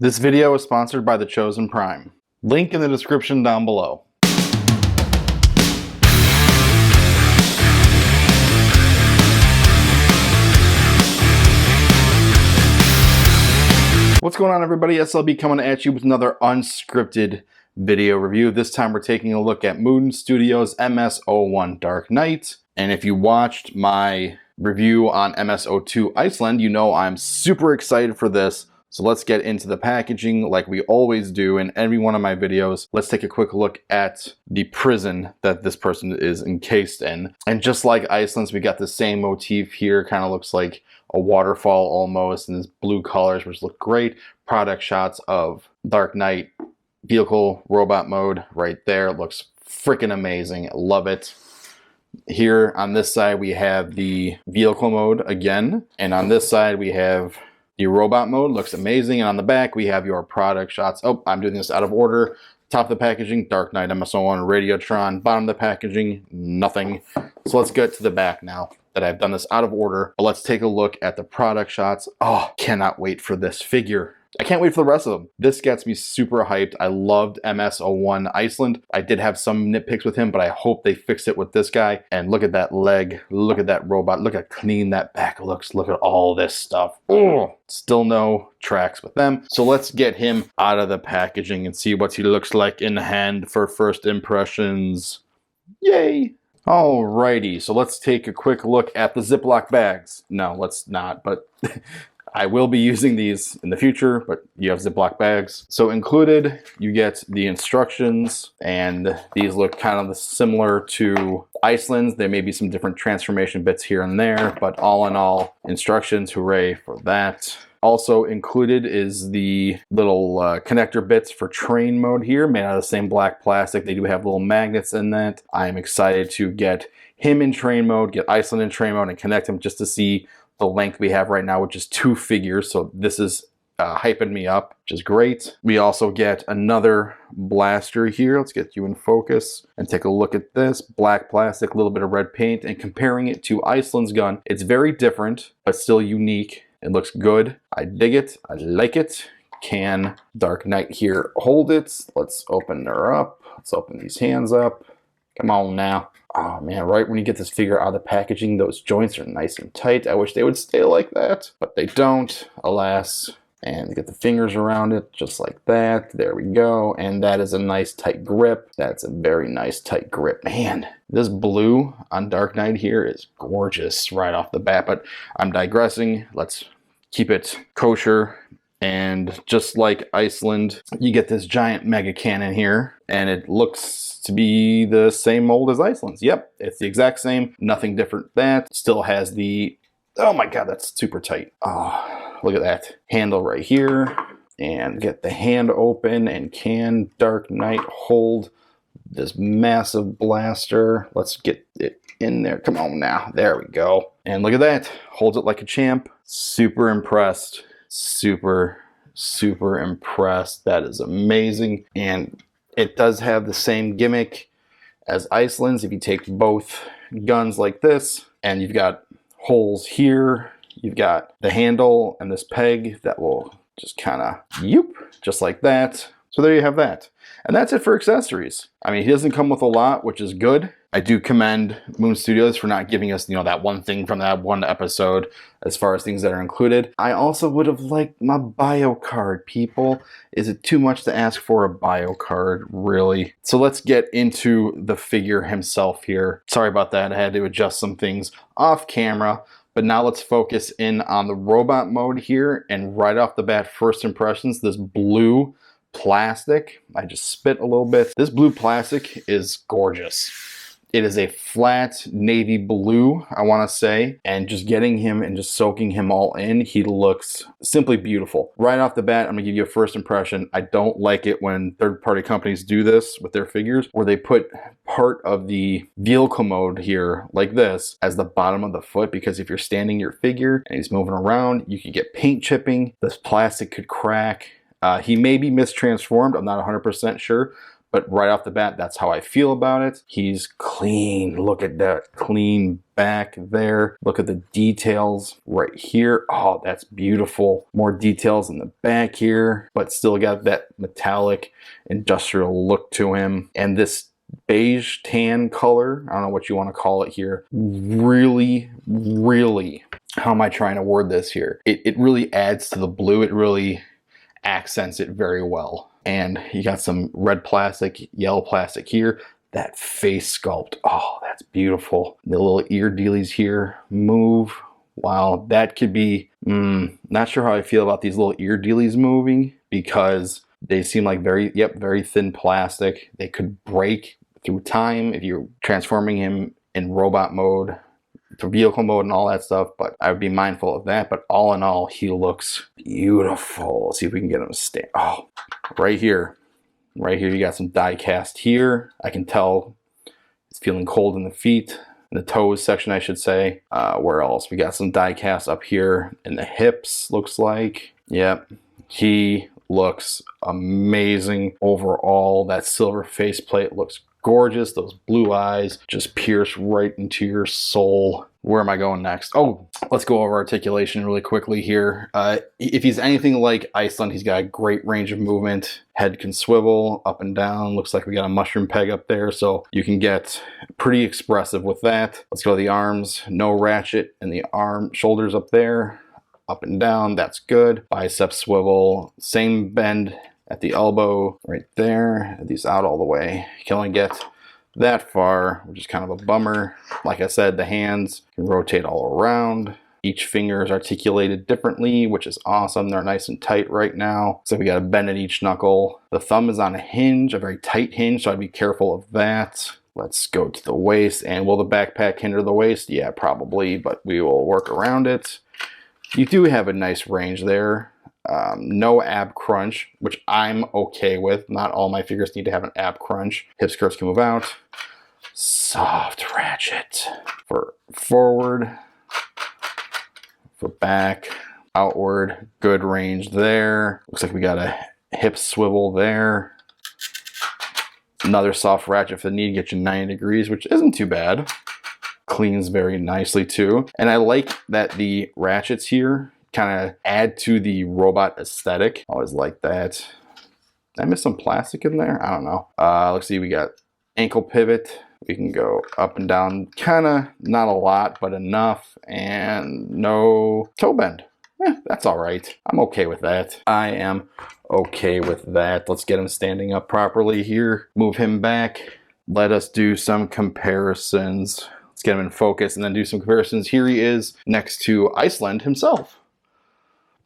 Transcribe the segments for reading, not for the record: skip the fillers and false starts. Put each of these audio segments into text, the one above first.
This video is sponsored by the Chosen Prime. Link in the description down below. What's going on, everybody? S.L.B coming at you with another unscripted video review. This time we're taking a look at Moon Studios MS-01 Dark Knight. And if you watched my review on MS-02 Iceland, you know I'm super excited for this. So let's get into the packaging like we always do in every one of my videos. Let's take a quick look at the prison that this person is encased in. And just like Iceland's, we got the same motif here. Kind of looks like a waterfall almost, and these blue colors, which look great. Product shots of Dark Knight vehicle robot mode right there. Looks freaking amazing. Love it. Here on this side, we have the vehicle mode again. And on this side, we have the robot mode. Looks amazing. And on the back, we have your product shots. Oh, I'm doing this out of order. Top of the packaging, Dark Knight MS-01 Radiotron. Bottom of the packaging, nothing. So let's get to the back now that I've done this out of order. But let's take a look at the product shots. Oh, cannot wait for this figure. I can't wait for the rest of them. This gets me super hyped. I loved MS-01 Iceland. I did have some nitpicks with him, but I hope they fix it with this guy. And look at that leg. Look at that robot. Look at how clean that back looks. Look at all this stuff. Oh, still no tracks with them. So let's get him out of the packaging and see what he looks like in hand for first impressions. Yay! Alrighty, so let's take a quick look at the Ziploc bags. No, let's not, but I will be using these in the future, but you have Ziploc bags. So included, you get the instructions, and these look kind of similar to Iceland's. There may be some different transformation bits here and there, but all in all, instructions, hooray for that. Also included is the little connector bits for train mode here, made out of the same black plastic. They do have little magnets in that. I am excited to get him in train mode, get Iceland in train mode, and connect him just to see the length we have right now, which is 2 figures. So this is hyping me up, which is great. We also get another blaster here. Let's get you in focus and take a look at this. Black plastic, a little bit of red paint, and comparing it to Iceland's gun, it's very different, but still unique. It looks good. I dig it. I like it. Can Dark Knight here hold it? Let's open her up. Let's open these hands up. Come on now. Oh man, right when you get this figure out of the packaging, those joints are nice and tight. I wish they would stay like that, but they don't, alas. And get the fingers around it just like that. There we go. And that is a nice tight grip. That's a very nice tight grip. Man, this blue on Dark Knight here is gorgeous right off the bat, but I'm digressing. Let's keep it kosher. And just like Iceland, you get this giant mega cannon here, and it looks to be the same mold as Iceland's. Yep, it's the exact same, nothing different. That still has the, oh my god, that's super tight. Oh, look at that handle right here. And get the hand open, and can Dark Knight hold this massive blaster? Let's get it in there. Come on now, there we go. And look at that, holds it like a champ. Super impressed. Super impressed. That is amazing. And it does have the same gimmick as Iceland's. If you take both guns like this, and you've got holes here, you've got the handle and this peg that will just kind of yoop, just like that. So there you have that. And that's it for accessories. I mean, he doesn't come with a lot, which is good. I do commend Moon Studios for not giving us, that one thing from that one episode as far as things that are included. I also would have liked my bio card, people. Is it too much to ask for a bio card, really? So let's get into the figure himself here. Sorry about that. I had to adjust some things off camera. But now let's focus in on the robot mode here. And right off the bat, first impressions, this blue plastic. I just spit a little bit. This blue plastic is gorgeous. It is a flat navy blue, I want to say, and just getting him and just soaking him all in, he looks simply beautiful. Right off the bat, I'm gonna give you a first impression. I don't like it when third-party companies do this with their figures, where they put part of the vehicle mode here, like this, as the bottom of the foot, because if you're standing your figure and he's moving around, you could get paint chipping, this plastic could crack. He may be mistransformed, I'm not 100% sure, but right off the bat, that's how I feel about it. He's clean. Look at that clean back there. Look at the details right here. Oh, that's beautiful. More details in the back here, but still got that metallic industrial look to him. And this beige tan color, I don't know what you want to call it here, really, how am I trying to word this here? It really adds to the blue. It really accents it very well. And you got some red plastic, yellow plastic here. That face sculpt, oh, that's beautiful. The little ear dealies here move. Wow, that could be, not sure how I feel about these little ear dealies moving, because they seem like very thin plastic. They could break through time if you're transforming him in robot mode to vehicle mode and all that stuff, but I would be mindful of that. But all in all, he looks beautiful. Let's see if we can get him to stand. Oh, right here you got some die cast here. I can tell it's feeling cold in the feet, in the toes section I should say. Where else? We got some die cast up here in the hips, looks like. Yep, he looks amazing overall. That silver faceplate looks gorgeous. Those blue eyes just pierce right into your soul. Where am I going next? Oh, let's go over articulation really quickly here. If he's anything like Iceland, he's got a great range of movement. Head can swivel up and down. Looks like we got a mushroom peg up there, so you can get pretty expressive with that. Let's go to the arms. No ratchet in the shoulders up there. Up and down, that's good. Bicep swivel, same bend at the elbow right there. These out all the way. You can only get that far, which is kind of a bummer. Like I said, the hands can rotate all around. Each finger is articulated differently, which is awesome. They're nice and tight right now. So we got a bend at each knuckle. The thumb is on a hinge, a very tight hinge, so I'd be careful of that. Let's go to the waist. And will the backpack hinder the waist? Yeah, probably, but we will work around it. You do have a nice range there. No ab crunch, which I'm okay with. Not all my figures need to have an ab crunch. Hip skirts can move out. Soft ratchet for forward, for back, outward. Good range there. Looks like we got a hip swivel there. Another soft ratchet for the knee to get you 90 degrees, which isn't too bad. Cleans very nicely too. And I like that the ratchets here kind of add to the robot aesthetic. Always like that. Did I miss some plastic in there? I don't know. Let's see, we got ankle pivot. We can go up and down, kind of not a lot, but enough. And no toe bend. That's all right. I'm okay with that. I am okay with that. Let's get him standing up properly here. Move him back. Let us do some comparisons. Let's get him in focus and then do some comparisons. Here he is next to Iceland himself.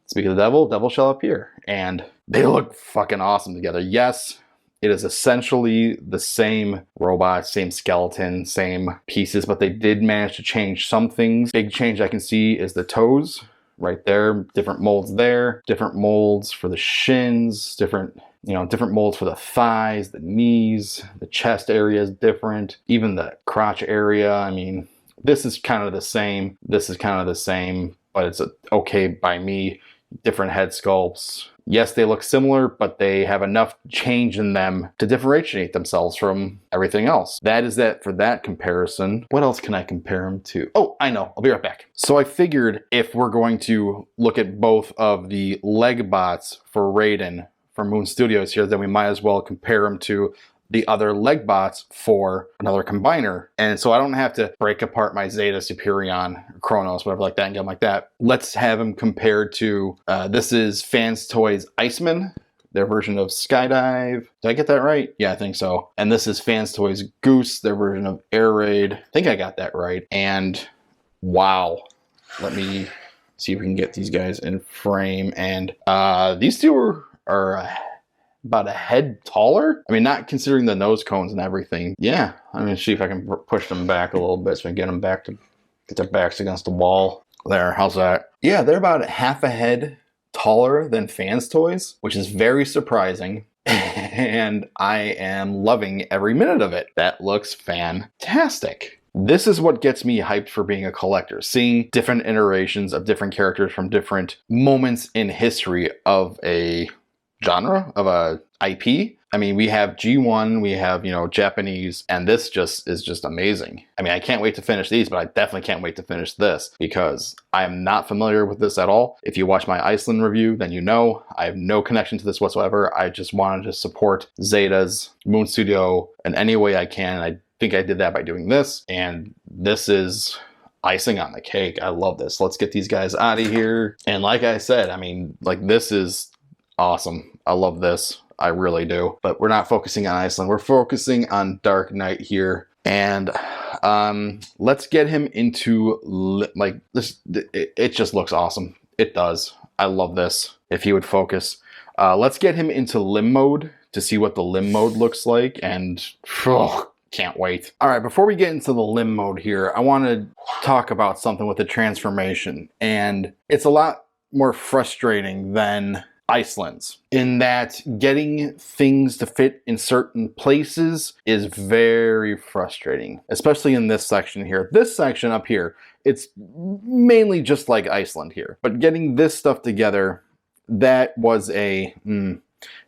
Speak of the devil, devil shall appear. And they look fucking awesome together. Yes, it is essentially the same robot, same skeleton, same pieces, but they did manage to change some things. Big change I can see is the toes right there. Different molds there, different molds for the shins, different molds for the thighs, the knees, the chest area is different, even the crotch area. I mean, this is kind of the same. This is kind of the same, but it's okay by me. Different head sculpts. Yes, they look similar, but they have enough change in them to differentiate themselves from everything else. That is that for that comparison. What else can I compare them to? Oh, I know. I'll be right back. So I figured if we're going to look at both of the leg bots for Raiden from Moon Studios here, then we might as well compare them to the other leg bots for another combiner. And so I don't have to break apart my Zeta, Superion, Kronos, whatever like that, and get them like that. Let's have them compared to, this is Fans Toys Iceman, their version of Skydive. Did I get that right? Yeah, I think so. And this is Fans Toys Goose, their version of Air Raid. I think I got that right. And wow, let me see if we can get these guys in frame. And these two are about a head taller. I mean, not considering the nose cones and everything. Yeah, I'm gonna see if I can push them back a little bit so I can get them back to get their backs against the wall. There, how's that? Yeah, they're about half a head taller than Fans Toys, which is very surprising. And I am loving every minute of it. That looks fantastic. This is what gets me hyped for being a collector, seeing different iterations of different characters from different moments in history of a genre, of a IP, I mean, we have G1, we have, you know, Japanese, and this just is just amazing. I mean, I can't wait to finish these, but I definitely can't wait to finish this because I am not familiar with this at all. If you watch my Iceland review, then you know I have no connection to this whatsoever. I just wanted to support Zeta's Moon Studio in any way I can. I think I did that by doing this, and this is icing on the cake. I love this. Let's get these guys out of here. And like I said, I mean, like, this is awesome. I love this. I really do. But we're not focusing on Iceland. We're focusing on Dark Knight here. And let's get him into, like, this. It just looks awesome. It does. I love this. If he would focus. Let's get him into limb mode to see what the limb mode looks like. And can't wait. All right, before we get into the limb mode here, I want to talk about something with the transformation. And it's a lot more frustrating than Iceland's, in that getting things to fit in certain places is very frustrating, especially in this section here. This section up here, it's mainly just like Iceland here, but getting this stuff together, that was a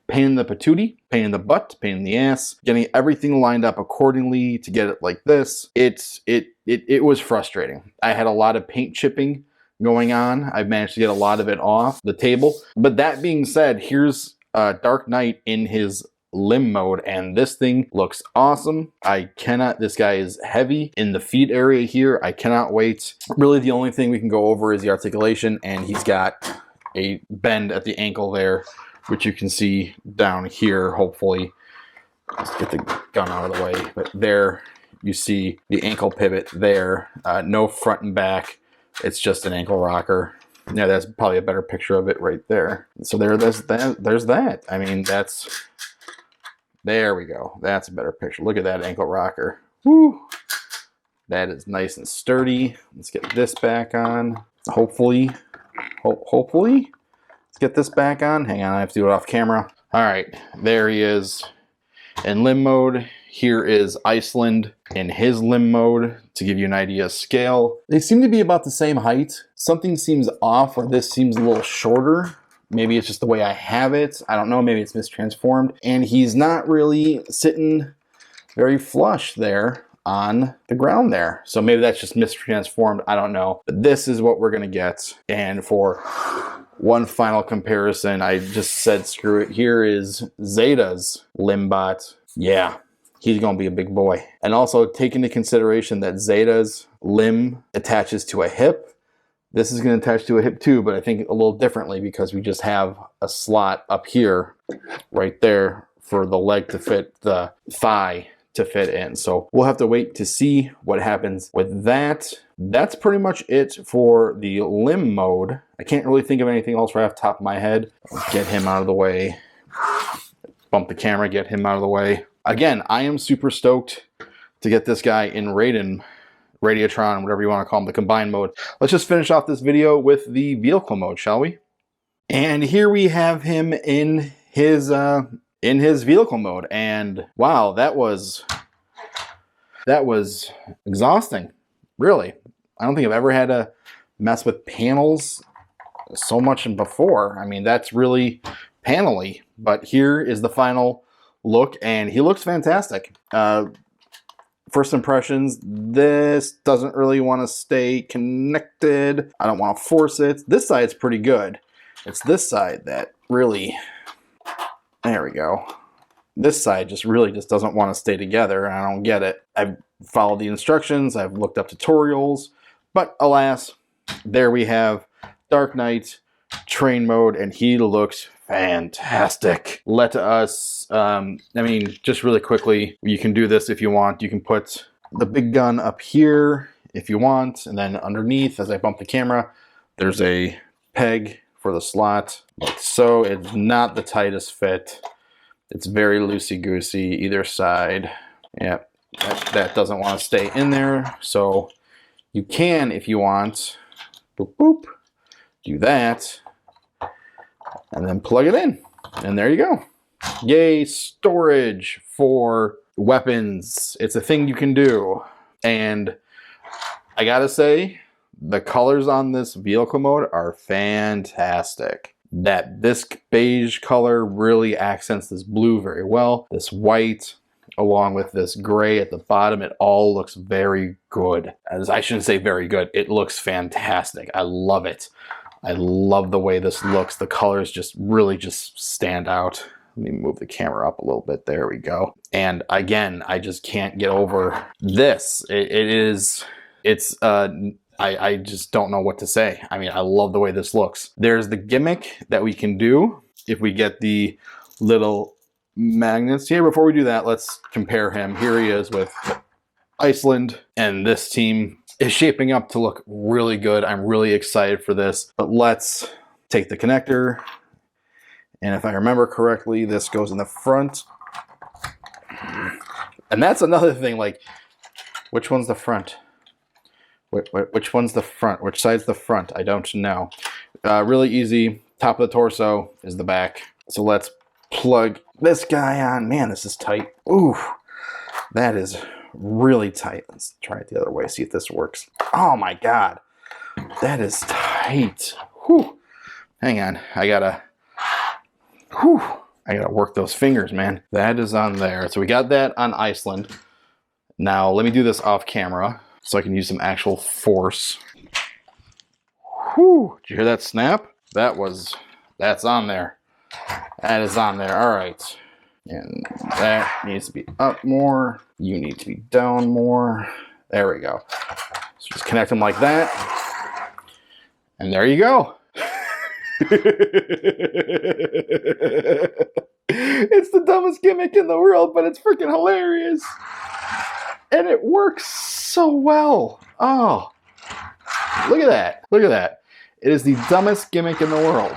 pain in the patootie, pain in the butt, pain in the ass. Getting everything lined up accordingly to get it like this, it was frustrating. I had a lot of paint chipping going on. I've managed to get a lot of it off the table. But that being said, here's Dark Knight in his limb mode, and this thing looks awesome. This guy is heavy in the feet area here. I cannot wait. Really, the only thing we can go over is the articulation, and he's got a bend at the ankle there, which you can see down here, hopefully. Let's get the gun out of the way. But there you see the ankle pivot there. No front and back. It's just an ankle rocker. Yeah, that's probably a better picture of it right there. So there's that. I mean, there we go. That's a better picture. Look at that ankle rocker. Woo! That is nice and sturdy. Let's get this back on. Hopefully. Let's get this back on. Hang on, I have to do it off camera. All right, there he is in limb mode. Here is Iceland in his limb mode to give you an idea of scale. They seem to be about the same height. Something seems off, or this seems a little shorter. Maybe it's just the way I have it. I don't know, maybe it's mistransformed. And he's not really sitting very flush there on the ground there. So maybe that's just mistransformed, I don't know. But this is what we're gonna get. And for one final comparison, I just said screw it. Here is Zeta's Limbot. Yeah, he's gonna be a big boy. And also take into consideration that Zeta's limb attaches to a hip. This is gonna attach to a hip too, but I think a little differently because we just have a slot up here, right there, for the leg to fit, the thigh to fit in. So we'll have to wait to see what happens with that. That's pretty much it for the limb mode. I can't really think of anything else right off the top of my head. Get him out of the way. Bump the camera, get him out of the way. Again, I am super stoked to get this guy in Radiotron, whatever you want to call him, the combined mode. Let's just finish off this video with the vehicle mode, shall we? And here we have him in his vehicle mode, and wow, that was exhausting. Really, I don't think I've ever had to mess with panels so much before. I mean, that's really panel-y, but here is the final look, and he looks fantastic. First impressions, this doesn't really want to stay connected. I don't want to force it. This side's pretty good. It's this side that really, there we go. This side just really doesn't want to stay together, and I don't get it. I've followed the instructions, I've looked up tutorials, but alas, there we have Dark Knight train mode, and he looks fantastic. Let us, I mean, just really quickly, you can do this if you want. You can put the big gun up here if you want, and then underneath, as I bump the camera, there's a peg for the slot. Like so, it's not the tightest fit. It's very loosey-goosey either side. Yeah, that doesn't want to stay in there. So you can, if you want, boop, boop, do that, and then plug it in. And there you go. Yay, storage for weapons. It's a thing you can do. And I gotta say, the colors on this vehicle mode are fantastic. That this beige color really accents this blue very well. This white, along with this gray at the bottom, it all looks very good. As I shouldn't say very good, it looks fantastic. I love it. I love the way this looks. The colors just really just stand out. Let me move the camera up a little bit. There we go. And again, I just can't get over this. I just don't know what to say. I mean, I love the way this looks. There's the gimmick that we can do if we get the little magnets. Here, before we do that, let's compare him. Here he is with Iceland, and this team is shaping up to look really good. I'm really excited for this. But let's take the connector, and if I remember correctly, this goes in the front. And that's another thing, like, which one's the front? Which one's the front? Which side's the front? I don't know. Really easy. Top of the torso is the back. So let's plug this guy on. Man, this is tight. Ooh, that is really tight. Let's try it the other way, see if this works. Oh my God, that is tight. Whew. Hang on, I gotta work those fingers, man. That is on there. So we got that on Iceland. Now let me do this off camera so I can use some actual force. Whew. Did you hear that snap? That's on there. That is on there. All right. And that needs to be up more. You need to be down more. There we go. So just connect them like that. And there you go. It's the dumbest gimmick in the world, but it's freaking hilarious. And it works so well. Oh, look at that. Look at that. It is the dumbest gimmick in the world.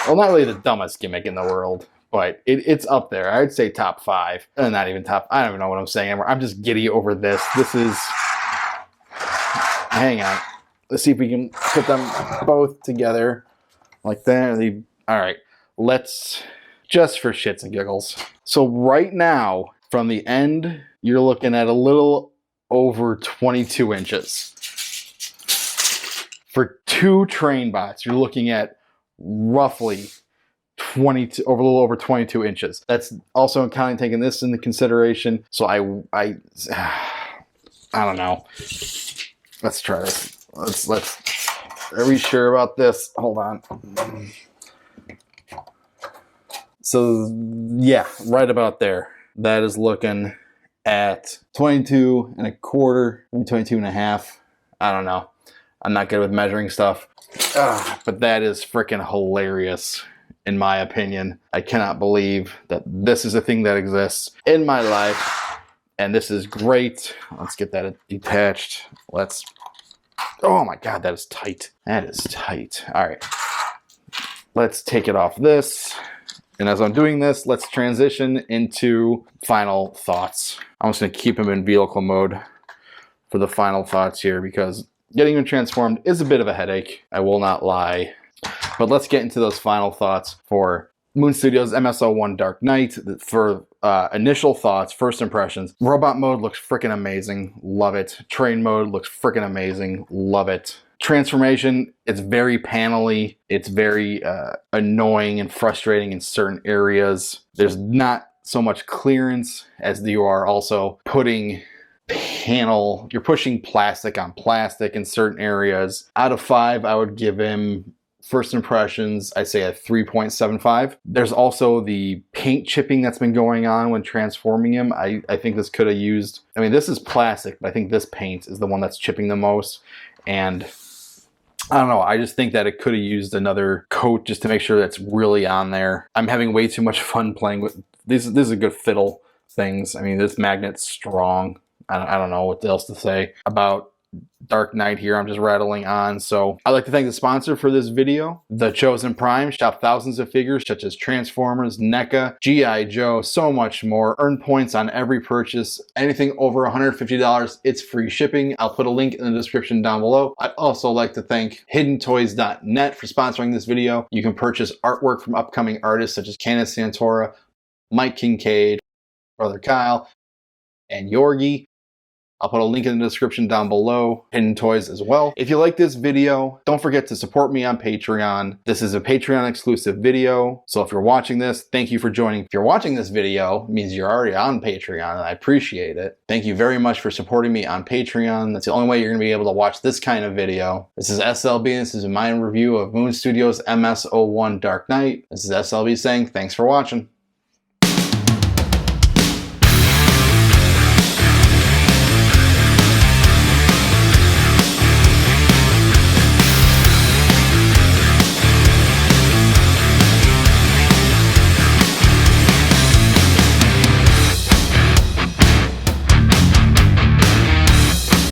Well, not really the dumbest gimmick in the world, but it's up there. I would say top 5. Not even top. I don't even know what I'm saying anymore. I'm just giddy over this. This is... Hang on. Let's see if we can put them both together like that. All right. Let's... Just for shits and giggles. So right now, from the end, you're looking at a little over 22 inches. For 2 train bots, you're looking at roughly a little over 22 inches. That's also taking this into consideration. So I don't know. Let's try this. Are we sure about this? Hold on. So yeah, right about there. That is looking at 22 and a quarter, 22 and a half. I don't know. I'm not good with measuring stuff. But that is freaking hilarious, in my opinion. I cannot believe that this is a thing that exists in my life. And this is great. Let's get that detached. Oh my God, that is tight. That is tight. All right. Let's take it off this. And as I'm doing this, let's transition into final thoughts. I'm just going to keep him in vehicle mode for the final thoughts here because getting him transformed is a bit of a headache. I will not lie. But let's get into those final thoughts for Moon Studios MS-01 Dark Knight. For initial thoughts, first impressions. Robot mode looks freaking amazing. Love it. Train mode looks freaking amazing. Love it. Transformation, it's very panely. It's very annoying and frustrating in certain areas. There's not so much clearance as you are also putting you're pushing plastic on plastic in certain areas. Out of 5, I would give him first impressions, I say a 3.75. There's also the paint chipping that's been going on when transforming him. I think this could have used, I mean, this is plastic, but I think this paint is the one that's chipping the most. And I don't know, I just think that it could have used another coat just to make sure that's really on there. I'm having way too much fun playing with this. This is a good fiddle things. I mean, this magnet's strong. I don't know what else to say about Dark Knight here. I'm just rattling on. So I'd like to thank the sponsor for this video, The Chosen Prime. Shop thousands of figures such as Transformers, NECA, G.I. Joe, so much more. Earn points on every purchase. Anything over $150, it's free shipping. I'll put a link in the description down below. I'd also like to thank HiddenToys.net for sponsoring this video. You can purchase artwork from upcoming artists such as Candace Santora, Mike Kincaid, Brother Kyle, and Yorgi. I'll put a link in the description down below, hidden toys as well. If you like this video, don't forget to support me on Patreon. This is a Patreon exclusive video, so if you're watching this, thank you for joining. If you're watching this video, it means you're already on Patreon, and I appreciate it. Thank you very much for supporting me on Patreon. That's the only way you're going to be able to watch this kind of video. This is S.L.B, and this is my review of Moon Studios MS-01 Dark Knight. This is S.L.B saying thanks for watching.